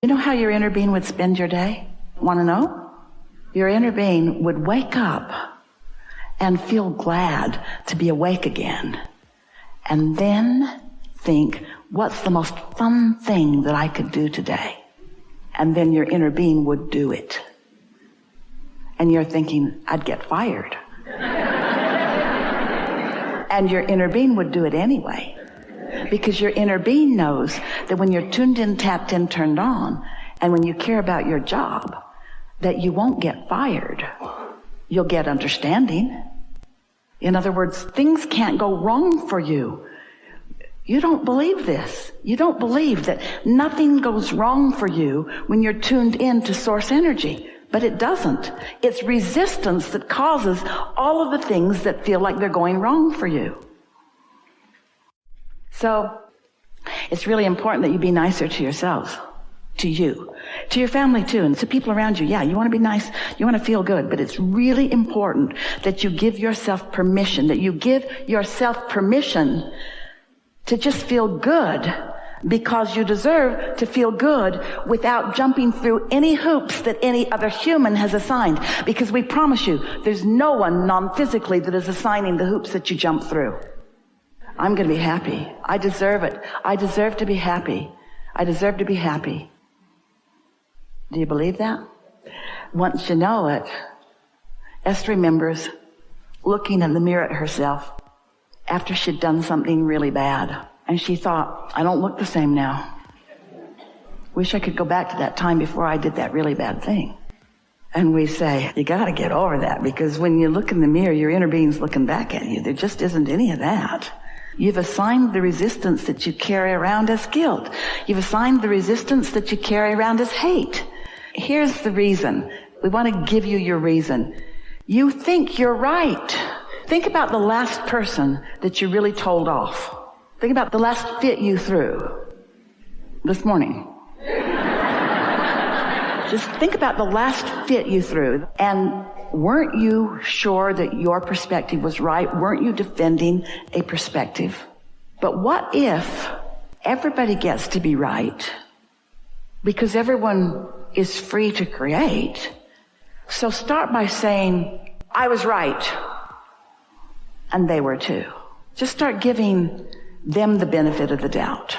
You know how your inner being would spend your day? Want to know? Your inner being would wake up and feel glad to be awake again. And then think, what's the most fun thing that I could do today? And then your inner being would do it. And you're thinking, I'd get fired. And your inner being would do it anyway. Because your inner being knows that when you're tuned in, tapped in, turned on, and when you care about your job, that you won't get fired. You'll get understanding. In other words, things can't go wrong for you. You don't believe this. You don't believe that nothing goes wrong for you when you're tuned in to source energy. But it doesn't. It's resistance that causes all of the things that feel like they're going wrong for you. So, it's really important that you be nicer to yourselves, to you, to your family too, and to people around you. Yeah, you want to be nice, you want to feel good, but it's really important that you give yourself permission, to just feel good, because you deserve to feel good without jumping through any hoops that any other human has assigned. Because we promise you, there's no one non-physically that is assigning the hoops that you jump through. I'm going to be happy. I deserve it. I deserve to be happy. I deserve to be happy. Do you believe that? Once you know it, Esther remembers looking in the mirror at herself after she'd done something really bad. And she thought, I don't look the same now. Wish I could go back to that time before I did that really bad thing. And we say, you got to get over that, because when you look in the mirror, your inner being's looking back at you. There just isn't any of that. You've assigned the resistance that you carry around as guilt. You've assigned the resistance that you carry around as hate. Here's the reason. We want to give you your reason. You think you're right. Think about the last person that you really told off. Think about the last fit you threw this morning. Just think about the last fit you threw. And weren't you sure that your perspective was right? Weren't you defending a perspective? But what if everybody gets to be right? Because everyone is free to create. So start by saying, I was right. And they were too. Just start giving them the benefit of the doubt.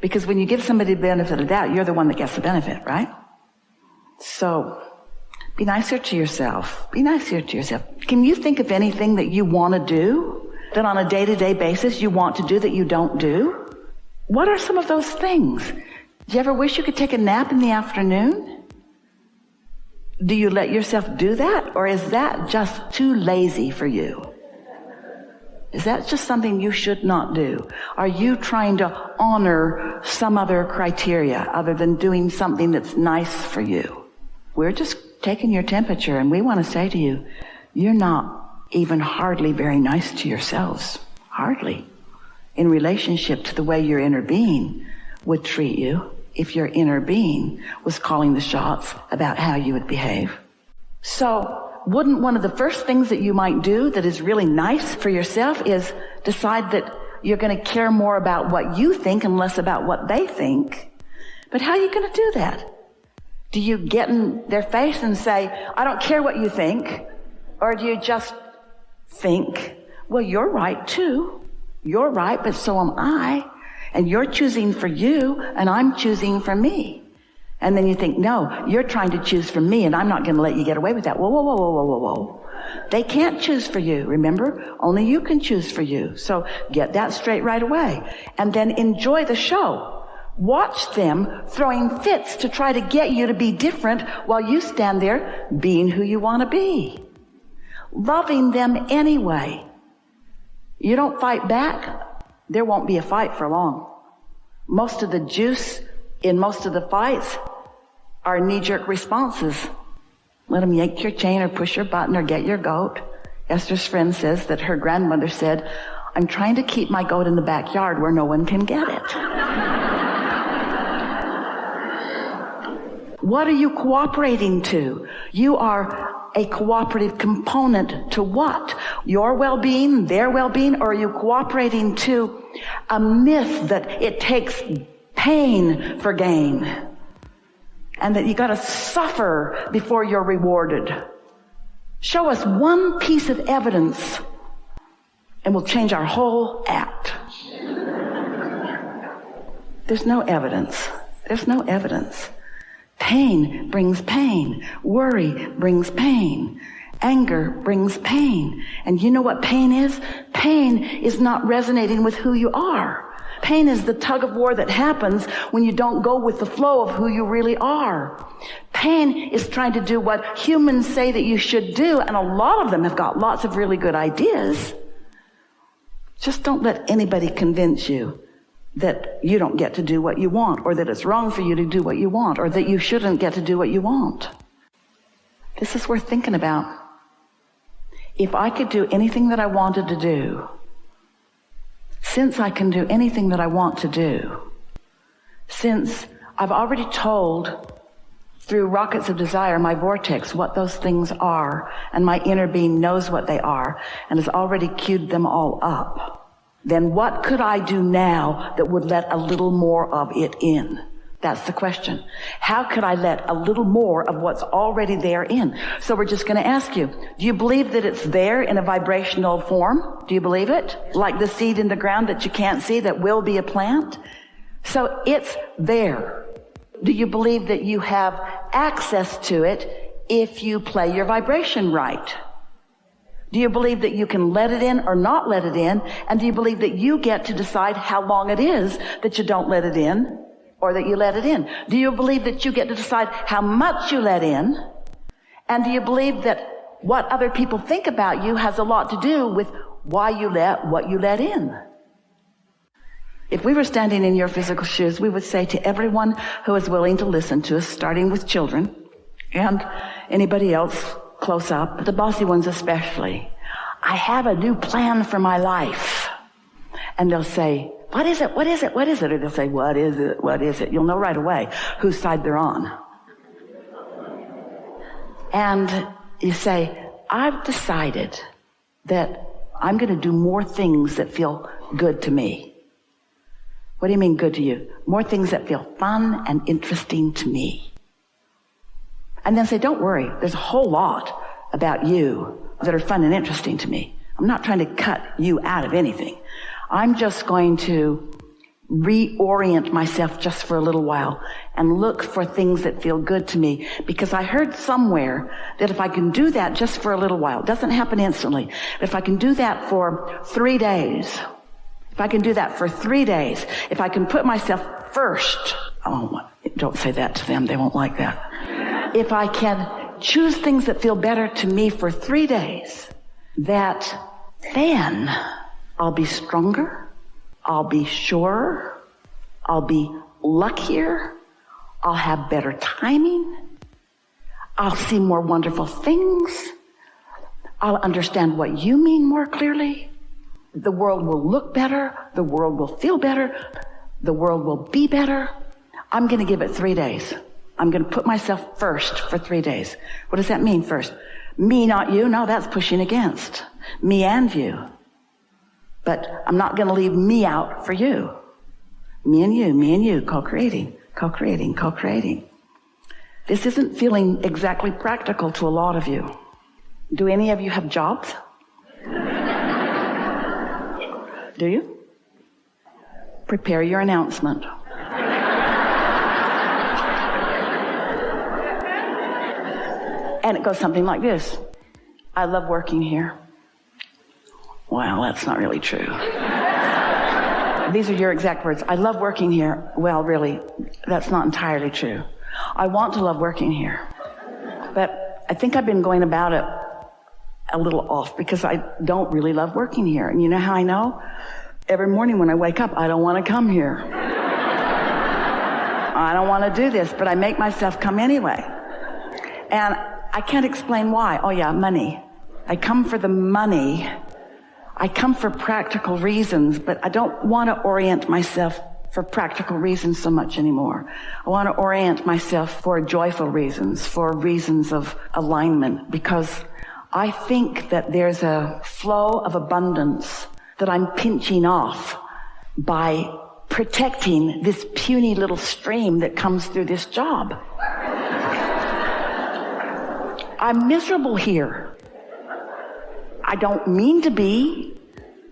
Because when you give somebody the benefit of the doubt, you're the one that gets the benefit, right? So, be nicer to yourself. Be nicer to yourself. Can you think of anything that you want to do, that on a day-to-day basis you want to do that you don't do? What are some of those things? Do you ever wish you could take a nap in the afternoon? Do you let yourself do that? Or is that just too lazy for you? Is that just something you should not do? Are you trying to honor some other criteria other than doing something that's nice for you? We're just taking your temperature, and we want to say to you, you're not even hardly very nice to yourselves. Hardly. In relationship to the way your inner being would treat you if your inner being was calling the shots about how you would behave. So, wouldn't one of the first things that you might do that is really nice for yourself is decide that you're going to care more about what you think and less about what they think? But how are you going to do that? Do you get in their face and say, I don't care what you think? Or do you just think, well, you're right too. You're right, but so am I. And you're choosing for you, and I'm choosing for me. And then you think, no, you're trying to choose for me, and I'm not going to let you get away with that. Whoa, whoa, whoa, whoa, whoa, whoa, whoa. They can't choose for you, remember? Only you can choose for you. So get that straight right away. And then enjoy the show. Watch them throwing fits to try to get you to be different while you stand there being who you want to be. Loving them anyway. You don't fight back, there won't be a fight for long. Most of the juice in most of the fights are knee-jerk responses. Let them yank your chain or push your button or get your goat. Esther's friend says that her grandmother said, I'm trying to keep my goat in the backyard where no one can get it. What are you cooperating to? You are a cooperative component to what? Your well-being, their well-being, or are you cooperating to a myth that it takes pain for gain? and that you got to suffer before you're rewarded. Show us one piece of evidence and we'll change our whole act. There's no evidence. There's no evidence. Pain brings pain. Worry brings pain. Anger brings pain. And you know what pain is? Pain is not resonating with who you are. Pain is the tug of war that happens when you don't go with the flow of who you really are. Pain is trying to do what humans say that you should do, and a lot of them have got lots of really good ideas. Just don't let anybody convince you that you don't get to do what you want, or that it's wrong for you to do what you want, or that you shouldn't get to do what you want. This is worth thinking about. If I could do anything that I wanted to do, since I can do anything that I want to do, since I've already told through rockets of desire, my vortex, what those things are, and my inner being knows what they are, and has already queued them all up, then what could I do now that would let a little more of it in? That's the question. How could I let a little more of what's already there in? So we're just going to ask you, do you believe that it's there in a vibrational form? Do you believe it? Like the seed in the ground that you can't see that will be a plant? So it's there. Do you believe that you have access to it if you play your vibration right? Do you believe that you can let it in or not let it in? And do you believe that you get to decide how long it is that you don't let it in or that you let it in? Do you believe that you get to decide how much you let in? And do you believe that what other people think about you has a lot to do with why you let what you let in? If we were standing in your physical shoes, we would say to everyone who is willing to listen to us, starting with children and anybody else close up, the bossy ones especially, I have a new plan for my life. And they'll say, what is it? What is it? What is it? Or they'll say, what is it? What is it? You'll know right away whose side they're on. And you say, I've decided that I'm going to do more things that feel good to me. What do you mean good to you? More things that feel fun and interesting to me. And then say, don't worry, there's a whole lot about you that are fun and interesting to me. I'm not trying to cut you out of anything. I'm just going to reorient myself just for a little while and look for things that feel good to me, because I heard somewhere that if I can do that just for a little while, it doesn't happen instantly, but if I can do that for 3 days, if I can do that for 3 days, if I can put myself first, oh, don't say that to them, they won't like that. If I can choose things that feel better to me for 3 days, that then I'll be stronger, I'll be surer, I'll be luckier, I'll have better timing, I'll see more wonderful things, I'll understand what you mean more clearly, the world will look better, the world will feel better, the world will be better. I'm going to give it 3 days. I'm going to put myself first for 3 days. What does that mean first? Me, not you? No, that's pushing against. Me and you. But I'm not going to leave me out for you. Me and you, co-creating, co-creating, co-creating. This isn't feeling exactly practical to a lot of you. Do any of you have jobs? Do you? Prepare your announcement. And it goes something like this. I love working here. Well, that's not really true. These are your exact words. I love working here. Well, really, that's not entirely true. I want to love working here. But I think I've been going about it a little off because I don't really love working here. And you know how I know? Every morning when I wake up, I don't want to come here. I don't want to do this, but I make myself come anyway. And I can't explain why. Oh yeah, money. I come for the money. I come for practical reasons, but I don't want to orient myself for practical reasons so much anymore. I want to orient myself for joyful reasons, for reasons of alignment, because I think that there's a flow of abundance that I'm pinching off by protecting this puny little stream that comes through this job. I'm miserable here. I don't mean to be.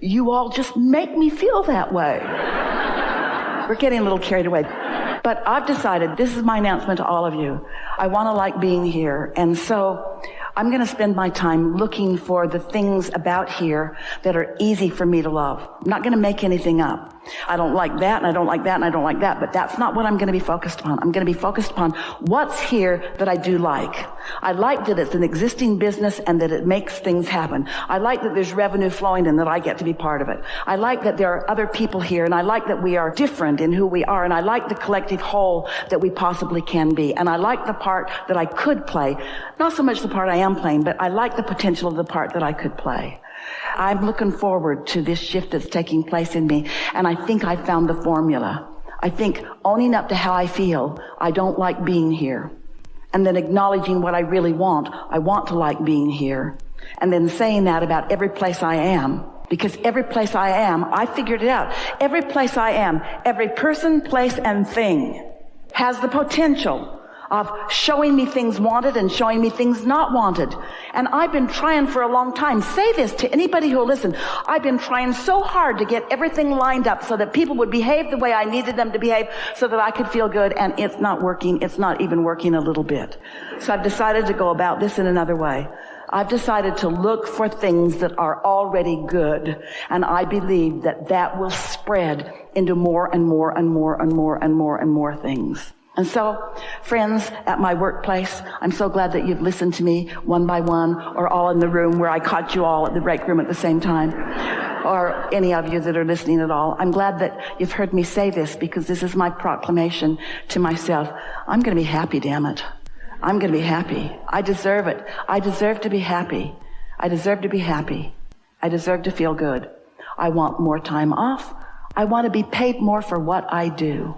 You all just make me feel that way. We're getting a little carried away. But I've decided, this is my announcement to all of you. I want to like being here. And so I'm going to spend my time looking for the things about here that are easy for me to love. I'm not going to make anything up. I don't like that, and I don't like that, and I don't like that, but that's not what I'm going to be focused upon. I'm going to be focused upon what's here that I do like. I like that it's an existing business and that it makes things happen. I like that there's revenue flowing and that I get to be part of it. I like that there are other people here, and I like that we are different in who we are, and I like the collective whole that we possibly can be. And I like the part that I could play. Not so much the part I am playing, but I like the potential of the part that I could play. I'm looking forward to this shift that's taking place in me, and I think I found the formula. I think owning up to how I feel, I don't like being here, and then acknowledging what I really want. I want to like being here, and then saying that about every place I am, because every place I am, I figured it out. Every place I am, every person, place, and thing has the potential of showing me things wanted and showing me things not wanted. And I've been trying for a long time. Say this to anybody who will listen. I've been trying so hard to get everything lined up so that people would behave the way I needed them to behave so that I could feel good, and it's not working. It's not even working a little bit. So I've decided to go about this in another way. I've decided to look for things that are already good, and I believe that that will spread into more and more and more and more and more and more things. And so, friends at my workplace, I'm so glad that you've listened to me one by one, or all in the room where I caught you all at the break room at the same time, or any of you that are listening at all. I'm glad that you've heard me say this, because this is my proclamation to myself. I'm going to be happy, damn it. I'm going to be happy. I deserve it. I deserve to be happy. I deserve to be happy. I deserve to feel good. I want more time off. I want to be paid more for what I do.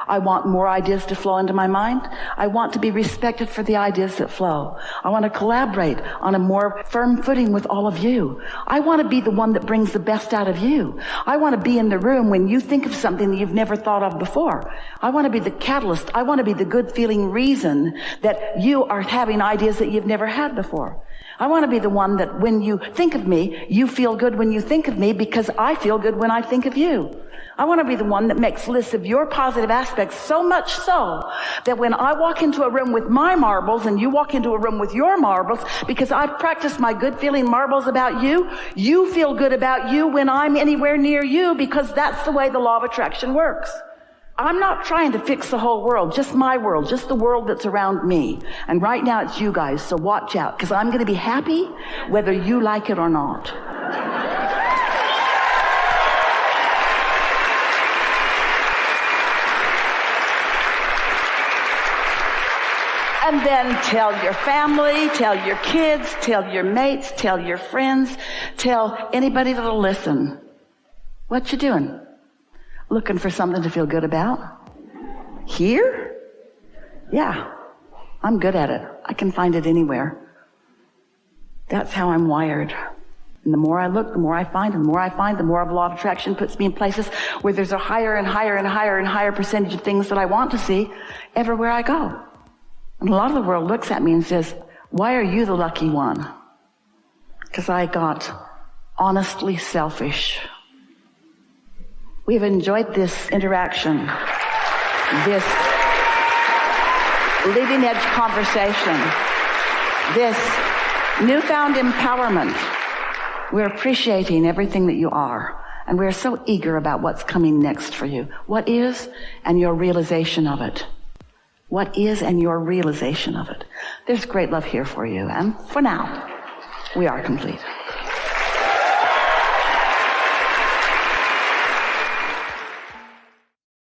I want more ideas to flow into my mind. I want to be respected for the ideas that flow. I want to collaborate on a more firm footing with all of you. I want to be the one that brings the best out of you. I want to be in the room when you think of something that you've never thought of before. I want to be the catalyst. I want to be the good feeling reason that you are having ideas that you've never had before. I want to be the one that when you think of me, you feel good when you think of me, because I feel good when I think of you. I want to be the one that makes lists of your positive aspects, so much so that when I walk into a room with my marbles and you walk into a room with your marbles, because I've practiced my good feeling marbles about you, you feel good about you when I'm anywhere near you, because that's the way the law of attraction works. I'm not trying to fix the whole world, just my world, just the world that's around me. And right now it's you guys, so watch out, because I'm going to be happy whether you like it or not. And then tell your family, tell your kids, tell your mates, tell your friends, tell anybody that'll listen. What you doing? Looking for something to feel good about? Here? Yeah, I'm good at it. I can find it anywhere. That's how I'm wired. And the more I look, the more I find, and the more I find, the more the law of attraction puts me in places where there's a higher and higher and higher and higher percentage of things that I want to see everywhere I go. And a lot of the world looks at me and says, why are you the lucky one? Because I got honestly selfish. We've enjoyed this interaction, this leading edge conversation, this newfound empowerment. We're appreciating everything that you are, and we're so eager about what's coming next for you. What is, and your realization of it. What is, and your realization of it. There's great love here for you, and for now, we are complete.